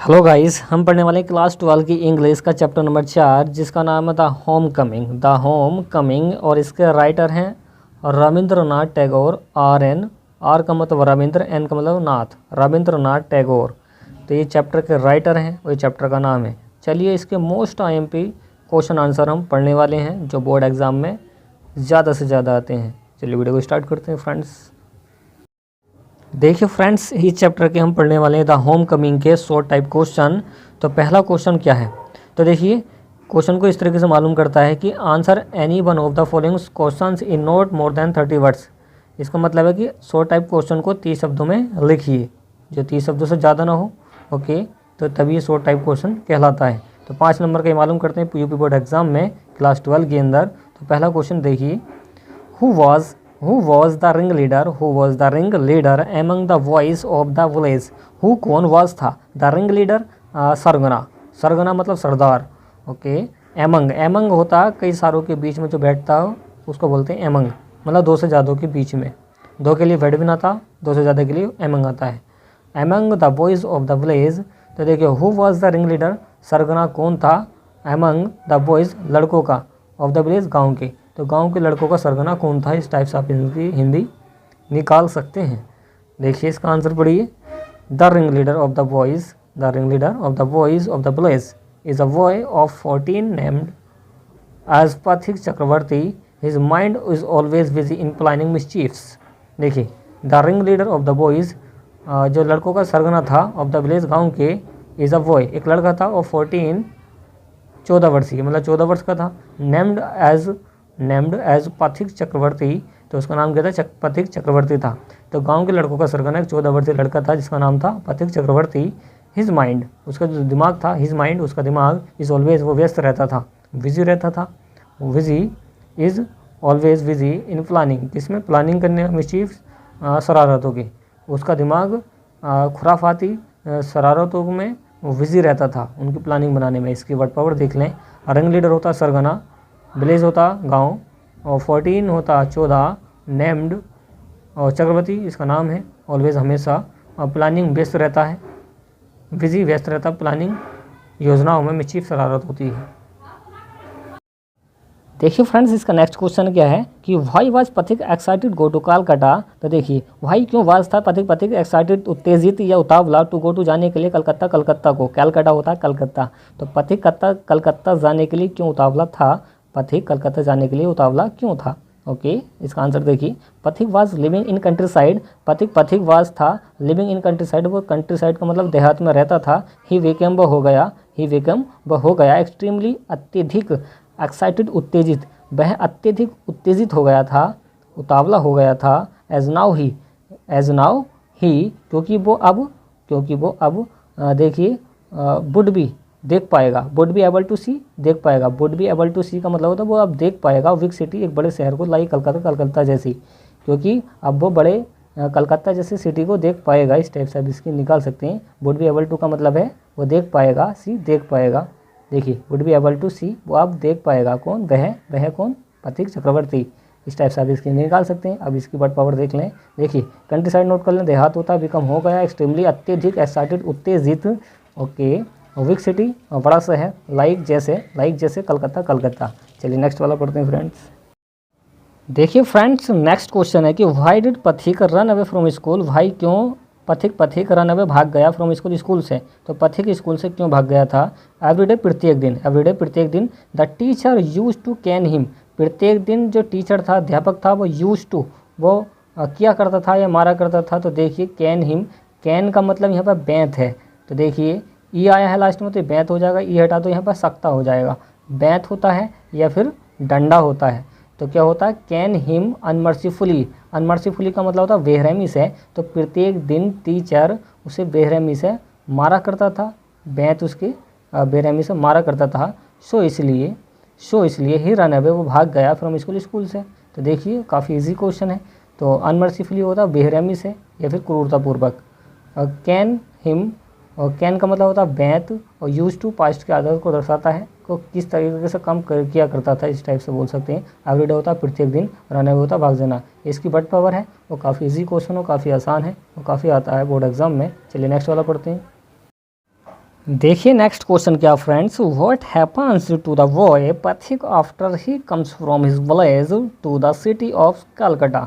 Hello guys, हम पढ़ने वाले क्लास 12 की इंग्लिश का चैप्टर नंबर 4 जिसका नाम है द होम कमिंग और इसके राइटर हैं रविंद्रनाथ टैगोर। आर का मतलब रविंद्र, एन का मतलब नाथ, रविंद्रनाथ टैगोर। तो ये चैप्टर के राइटर हैं, वही चैप्टर का नाम है। चलिए इसके मोस्ट आईएमपी क्वेश्चन आंसर हम पढ़ने वाले हैं जो बोर्ड एग्ज़ाम में ज़्यादा से ज़्यादा आते हैं। चलिए वीडियो को स्टार्ट करते हैं फ्रेंड्स। देखिए फ्रेंड्स, इस चैप्टर के हम पढ़ने वाले हैं द होम कमिंग के शॉर्ट टाइप क्वेश्चन। तो पहला क्वेश्चन क्या है, तो देखिए क्वेश्चन को इस तरीके से मालूम करता है कि answer any one of the following questions in not more than 30 words. इसका मतलब है कि शॉर्ट टाइप क्वेश्चन को 30 शब्दों में लिखिए, जो 30 शब्दों से ज़्यादा ना हो। ओके, तो तभी ये शॉर्ट टाइप क्वेश्चन कहलाता है। तो 5 नंबर का ये मालूम करते हैं यूपी बोर्ड एग्जाम में क्लास 12 के अंदर। तो पहला क्वेश्चन देखिए, Who was the ringleader among the boys of the village? Who कौन was था? The ringleader सरगना मतलब सरदार। ओके, एमंग होता कई सारों के बीच में जो बैठता हो उसको बोलते हैं एमंग, मतलब दो से ज़्यादा के बीच में। दो के लिए वर्ड भी ना आता, दो से ज़्यादा के लिए एमंग आता है। Among the boys of the village. तो देखिए हु वॉज द रिंगलीडर, सरगना कौन था एमंग द बॉयज़ लड़कों का, ऑफ द विलेज गाँव के। तो गांव के लड़कों का सरगना कौन था, इस टाइप से आप हिंदी निकाल सकते हैं। देखिए इसका आंसर पढ़िए, the ring leader of the boys of the village is a boy of 14 named as Pathik Chakravarti. His mind is always busy in planning mischiefs. देखिए the ring leader of the boys, जो लड़कों का सरगना था ऑफ द विलेज गाँव के, is a boy एक लड़का था, और 14 वर्षीय मतलब 14 वर्ष का था। नेम्ड एज पथिक चक्रवर्ती, तो उसका नाम क्या था, पथिक चक्रवर्ती था। तो गांव के लड़कों का सरगना एक 14 वर्षीय लड़का था जिसका नाम था पथिक चक्रवर्ती। हिज माइंड, उसका जो दिमाग था, हिज माइंड उसका दिमाग, इज ऑलवेज वो व्यस्त रहता था, बिजी रहता था। Is always busy in planning, किसमें, प्लानिंग करने में, मिसचीफ शरारतों की। उसका दिमाग खुराफाती शरारतों में वो बिजी रहता था, उनकी प्लानिंग बनाने में। इसकी वर्ड पावर देख लें, रिंग लीडर होता सरगना, विलेज होता गांव, और 14 होता 14, नेम्ड और चक्रवर्ती इसका नाम है, ऑलवेज हमेशा, और प्लानिंग व्यस्त रहता है, बिजी व्यस्त रहता, प्लानिंग योजनाओं में मिसचीफ शरारत होती है। देखिए फ्रेंड्स, इसका नेक्स्ट क्वेश्चन क्या है कि वाई वाज पथिक एक्साइटेड गो टू कलकत्ता। तो देखिए वाई क्यों वाज था पथिक एक्साइटेड उत्तेजित या उतावला टू गो टू जाने के लिए कलकत्ता को, कैलकाटा होता है कलकत्ता। तो पथिक कलकत्ता जाने के लिए क्यों उतावला था, पथिक कलकत्ता जाने के लिए उतावला क्यों था। ओके, इसका आंसर देखिए, पथिक was living in country side. पथिक वाज था लिविंग इन कंट्री साइड, वो कंट्री साइड का मतलब देहात में रहता था। ही वेकम वह हो गया एक्सट्रीमली अत्यधिक, एक्साइटेड उत्तेजित, वह अत्यधिक उत्तेजित हो गया था, उतावला हो गया था। एज नाउ ही क्योंकि वो अब देखिए वुड भी देख पाएगा, वुड बी एबल टू सी देख पाएगा। वुड बी एबल टू सी का मतलब होता है वो अब देख पाएगा बिग सिटी, एक बड़े शहर को, लाइक कलकत्ता जैसी, क्योंकि अब वो बड़े कलकत्ता जैसी सिटी को देख पाएगा। इस टाइप से आप इसकी निकाल सकते हैं। वुड बी एबल टू का मतलब है वो देख पाएगा, सी देख पाएगा। देखिए वुड बी एबल टू सी, वो अब देख पाएगा, कौन, वह कौन, पथिक चक्रवर्ती। इस टाइप से आप इसकी निकाल सकते हैं। अब इसकी वर्ड पावर देख लें। देखिए कंट्री साइड नोट कर लें, देहात होता, बिकम हो गया, एक्सट्रीमली अत्यधिक, एक्साइटेड उत्तेजित, ओके, विग सिटी बड़ा शहर, लाइक जैसे कलकत्ता। चलिए नेक्स्ट वाला पढ़ते हैं फ्रेंड्स। देखिए फ्रेंड्स, नेक्स्ट क्वेश्चन है कि व्हाई डिड पथिक रन अवे फ्रॉम स्कूल। भाई क्यों पथिक रन अवे भाग गया फ्रॉम स्कूल से। तो पथिक स्कूल से क्यों भाग गया था। एवरीडे प्रत्येक दिन the teacher use to cane him. प्रत्येक दिन जो टीचर था, अध्यापक था, वो यूज टू, वो किया करता था या मारा करता था। तो देखिए कैन हिम, कैन का मतलब यहाँ पर बैंत है। तो देखिए ई आया है लास्ट में, तो बैंत हो जाएगा, ई हटा तो यहाँ पर सख्ता हो जाएगा। बैंत होता है या फिर डंडा होता है। तो क्या होता है, कैन हिम अनमर्सीफुली का मतलब होता है बेरहमी से। तो प्रत्येक दिन टीचर उसे बेरहमी से मारा करता था, बैंत उसके बेरहमी से मारा करता था। सो इसलिए ही रन अवे, वो भाग गया फ्रॉम स्कूल से। तो देखिए काफ़ी इजी क्वेश्चन है। तो अनमर्सीफुली होता है बेरहमी से या फिर क्रूरतापूर्वक। कैन हिम, और कैन का मतलब होता है बैंत, और यूज टू पास्ट के आदत को दर्शाता है, को किस तरीके से काम किया करता था, इस टाइप से बोल सकते हैं। एवरीडे होता है प्रत्येक दिन, रन अवे होता है भाग जाना। इसकी वर्ड पावर है, वो काफ़ी इजी क्वेश्चन हो, काफ़ी आसान है, वो काफ़ी आता है बोर्ड एग्जाम में। चलिए नेक्स्ट वाला पढ़ते हैं। देखिए नेक्स्ट क्वेश्चन क्या friends, what happens to the boy Pathik after he comes from his village to the city of Calcutta.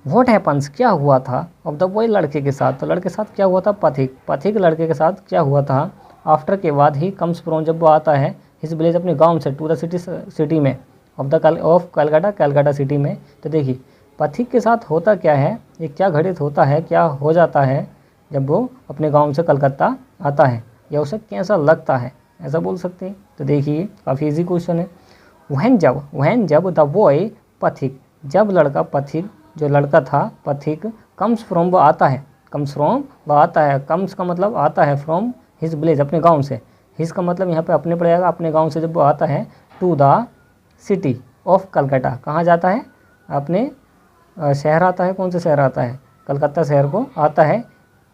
What happens क्या हुआ था ऑफ द बॉय लड़के के साथ, तो लड़के के साथ क्या हुआ था, पथिक, पथिक लड़के के साथ क्या हुआ था, आफ्टर के बाद ही कम्स फ्रॉम जब वो आता है हिज विलेज अपने गांव से, टू द सिटी में, ऑफ कलकत्ता, कलकत्ता सिटी में। तो देखिए पथिक के साथ होता क्या है, ये क्या घटित होता है, क्या हो जाता है जब वो अपने गांव से कलकत्ता आता है, या उसे कैसा लगता है, ऐसा बोल सकते हैं। तो देखिए काफ़ी इजी क्वेश्चन है। वहन जब द बॉय पथिक, जब लड़का पथिक, जो लड़का था पथिक, कम्स फ्रॉम वो आता है, कम्स फ्रॉम वो आता है, कम्स का मतलब आता है, फ्रॉम हिज विलेज अपने गांव से, हिज का मतलब यहाँ पे अपने पड़ेगा, अपने गांव से जब वो आता है, to the city of Calcutta, कहाँ जाता है, अपने शहर आता है, कौन सा शहर आता है, कलकत्ता शहर को आता है।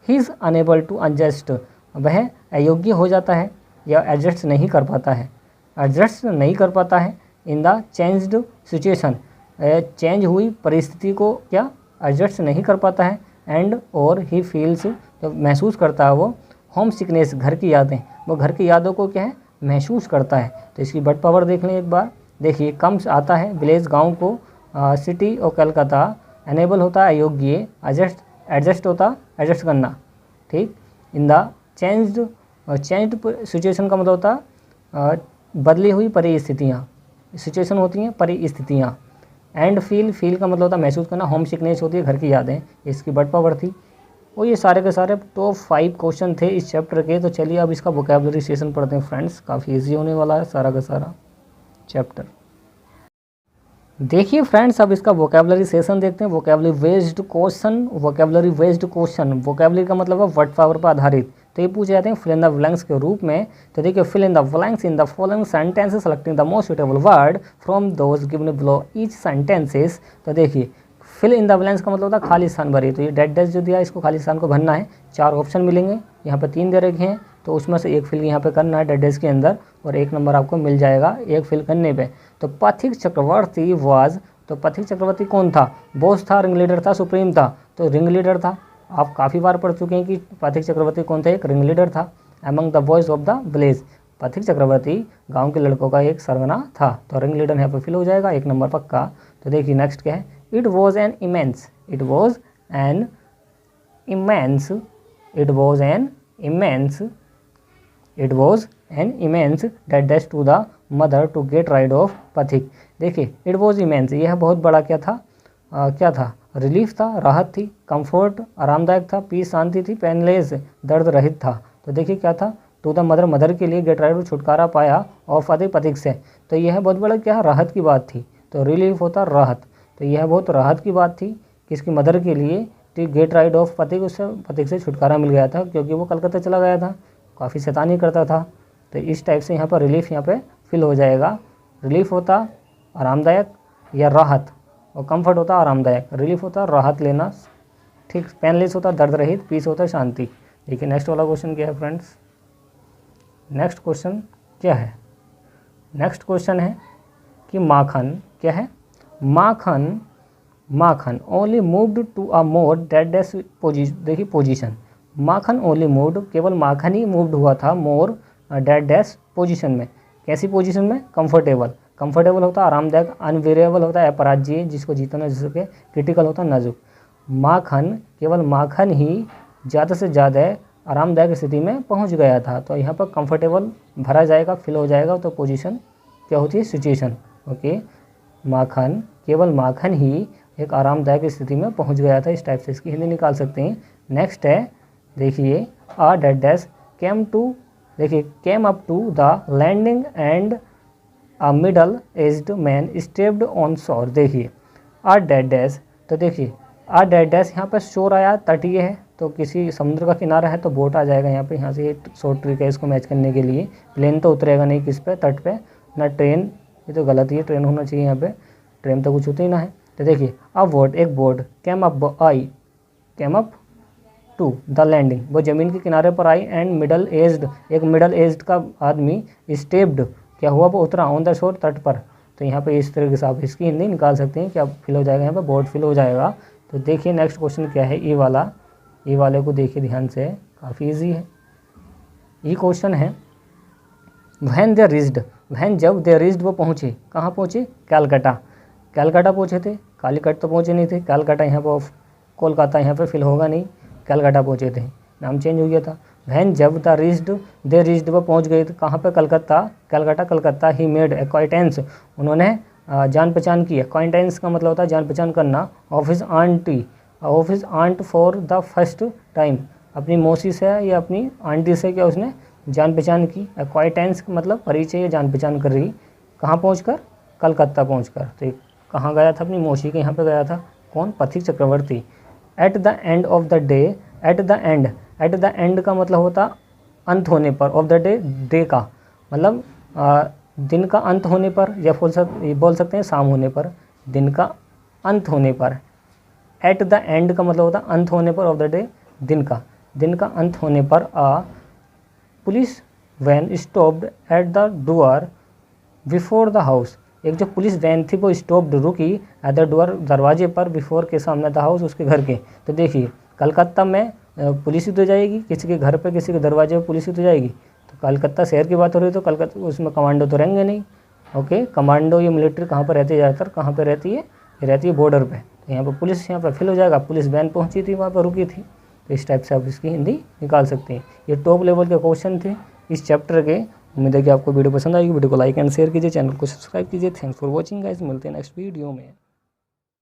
He is unable to adjust, वह अयोग्य हो जाता है या एडजस्ट नहीं कर पाता है, एडजस्ट नहीं कर पाता है in the changed situation, change हुई परिस्थिति को क्या एडजस्ट नहीं कर पाता है, एंड और ही फील्स, जब महसूस करता है वो, होम सिकनेस, घर की यादें, वो घर की यादों को क्या है महसूस करता है। तो इसकी बट पावर देख लें एक बार। देखिए कम्स आता है विलेज गांव को, सिटी और कलकत्ता, अनेबल होता है अयोग्य, एडजस्ट होता एडजस्ट करना, ठीक, इन द चेंज्ड सिचुएशन का मतलब होता बदली हुई परिस्थितियाँ, सिचुएशन होती हैं परिस्थितियाँ, एंड फील का मतलब होता है महसूस करना, होम सिकनेस होती है घर की यादें, इसकी बट पावर थी। और ये सारे के सारे टॉप 5 क्वेश्चन थे इस चैप्टर के। तो चलिए अब इसका वोकैबुलरी सेशन पढ़ते हैं फ्रेंड्स, काफ़ी इजी होने वाला है सारा का सारा चैप्टर। देखिए फ्रेंड्स अब इसका वोकैबुलरी सेशन देखते हैं। Vocabulary based question, vocabulary based question, vocabulary का मतलब है वर्ड पावर पर आधारित। तो ये पूछे जाते हैं फिल इन द ब्लैंक्स के रूप में। तो देखिए fill in the blanks in the following sentences selecting the most suitable word from those given below each sentences. तो देखिए फिल इन द ब्लैंक्स का मतलब होता है खाली स्थान भरिए। तो ये डेड डैश जो दिया है इसको खाली स्थान को भरना है। 4 ऑप्शन मिलेंगे, यहाँ पे 3 दे रखे हैं, तो उसमें से एक फिल यहाँ पे करना है डेड डैश के अंदर, और 1 नंबर आपको मिल जाएगा एक फिल करने पे। तो पथिक चक्रवर्ती वाज, तो पथिक चक्रवर्ती कौन था, बॉस था, रिंग लीडर था, सुप्रीम था, तो रिंग लीडर था। आप काफ़ी बार पढ़ चुके हैं कि पथिक चक्रवर्ती कौन था, एक रिंग लीडर था। Among the boys of the village, पथिक चक्रवर्ती गांव के लड़कों का एक सरगना था। तो रिंग लीडर यहाँ पर फिल हो जाएगा, 1 नंबर पक्का। तो देखिए नेक्स्ट क्या है, it was an immense, it was an immense, it was an immense, it was an immense debt dash to the mother to get rid of Pathik. देखिए इट वॉज इमेंस, यह बहुत बड़ा क्या था, क्या था, रिलीफ था, राहत थी, कंफर्ट आरामदायक था, पीस शांति थी, पेनलेस दर्द रहित था। तो देखिए क्या था, टू द मदर, मदर के लिए, गेट राइड छुटकारा पाया, और पथिक, पथिक से। तो यह बहुत बड़ा क्या राहत की बात थी। तो रिलीफ होता राहत, तो यह बहुत राहत की बात थी किसकी, मदर के लिए, गेट राइड ऑफ पथिक, उससे पथिक से छुटकारा मिल गया था क्योंकि वो कलकत्ता चला गया था, काफ़ी शैतानी करता था। तो इस टाइप से यहाँ पर रिलीफ यहाँ पे फिल हो जाएगा। रिलीफ होता आरामदायक या राहत, और कंफर्ट होता आरामदायक, रिलीफ होता राहत लेना, ठीक, पेनलेस होता दर्द रहित, पीस होता शांति। देखिए नेक्स्ट वाला क्वेश्चन क्या है फ्रेंड्स, नेक्स्ट क्वेश्चन क्या है, नेक्स्ट क्वेश्चन है कि माखन क्या है, Makhan, Makhan only moved to a more dead dash position. देखिए पोजीशन, माखन ओनली मूव्ड, केवल माखन ही मूव्ड हुआ था, मोर डेड डैश पोजीशन में, कैसी पोजीशन में, कंफर्टेबल, कंफर्टेबल होता है आरामदायक, अनवेरिएबल होता है अपराज्य जिसको जीतना नहीं सके, क्रिटिकल होता है नाजुक। माखन, केवल माखन ही ज़्यादा से ज़्यादा आरामदायक स्थिति में पहुंच गया था। तो यहाँ पर कंफर्टेबल भरा जाएगा, फिल हो जाएगा। तो पोजीशन क्या होती है, सिचुएशन। ओके, माखन, केवल माखन ही एक आरामदायक स्थिति में पहुंच गया था, इस टाइप से इसकी हिंदी निकाल सकते हैं। नेक्स्ट है देखिए, a dead dash came to, देखिए came up to the landing and a middle aged man stepped on shore. देखिए आ डेड डैश, तो देखिए आ डेड डैश यहाँ पर शोर आया, तटीय है, तो किसी समुद्र का किनारा है तो बोट आ जाएगा यहाँ पे। यहाँ से ये शॉर्ट ट्रिक है इसको मैच करने के लिए। प्लेन तो उतरेगा नहीं किस पे, तट पे, ना ट्रेन, ये तो गलत ही है, ट्रेन होना चाहिए यहाँ पे, ट्रेन तो कुछ होती ही ना है। तो देखिए अब बोट, एक बोट, कैम अप आई, came up to the landing, वो ज़मीन के किनारे पर आई, एंड मिडल एज्ड, एक मिडल एज्ड का आदमी, स्टेप्ड, क्या हुआ, वो उतरा, ऑन द शोर, तट पर। तो यहाँ पे इस तरीके से आप इसकी हिंदी निकाल सकते हैं कि आप फिल हो जाएगा, यहाँ पे बोट फिल हो जाएगा। तो देखिए नेक्स्ट क्वेश्चन क्या है, ई वाला, ई वाले को देखिए ध्यान से, काफ़ी इजी है। ये क्वेश्चन है। व्हेन दे रीच्ड, व्हेन जब दे रीच्ड वो पहुँचे, कहाँ पहुँचे? कैलकाटा। कैलकाटा पहुँचे थे, कालीकट तो पहुँचे नहीं थे। कैलकाटा यहाँ पर कोलकाता यहाँ पे फिल होगा नहीं, कैलकाटा पहुँचे थे, नाम चेंज हो गया था। व्हेन जब द रीच्ड, दे रीच्ड वो पहुँच गए थे कहाँ पे? कलकत्ता, कैलकाटा कलकत्ता। ही मेड एक्वाइंटेंस, उन्होंने जान पहचान की। एक्वाइंटेंस का मतलब होता है जान पहचान करना। Of his aunty, of his aunt for the first time, अपनी मौसी से या अपनी आंटी से क्या उसने जान पहचान की। एक्वाइंटेंस का मतलब परिचय या जान पहचान कर रही। कहाँ पहुँचकर? कलकत्ता पहुँचकर। तो कहाँ गया था? अपनी मौसी के यहाँ पे गया था। कौन? Pathik Chakravarti. At the end of the day, at the end, at the end का मतलब होता अंत होने पर, ऑफ द डे, डे का मतलब दिन का अंत होने पर, या बोल सकते हैं शाम होने पर, दिन का अंत होने पर। एट द एंड का मतलब होता अंत होने पर, ऑफ द डे, दिन का अंत होने पर। Police van stopped at the door before the house, एक जो पुलिस वैन थी वो स्टॉप्ड, रुकी, एट द डोर, दरवाजे पर, बिफोर के सामने, द हाउस, उसके घर के। तो देखिए कलकत्ता में पुलिस ही तो जाएगी, किसी के घर पे, किसी के दरवाजे पर पुलिस ही तो जाएगी। तो कलकत्ता शहर की बात हो रही है तो कलकत्ता उसमें कमांडो तो रहेंगे नहीं। ओके, कमांडो ये मिलिट्री कहाँ पर रहती है ज़्यादातर? कहाँ पर रहती है? ये रहती है बॉर्डर पे। तो यहाँ पर पुलिस यहाँ पर फिल हो जाएगा, पुलिस वैन पहुँची थी, वहाँ पर रुकी थी। तो इस टाइप से आप इसकी हिंदी निकाल सकते हैं। ये टॉप लेवल के क्वेश्चन थे इस चैप्टर के। उम्मीद है कि आपको वीडियो पसंद आएगी। वीडियो को लाइक एंड शेयर कीजिए, चैनल को सब्सक्राइब कीजिए। थैंक्स फॉर वॉचिंग गाइस, मिलते हैं नेक्स्ट वीडियो में।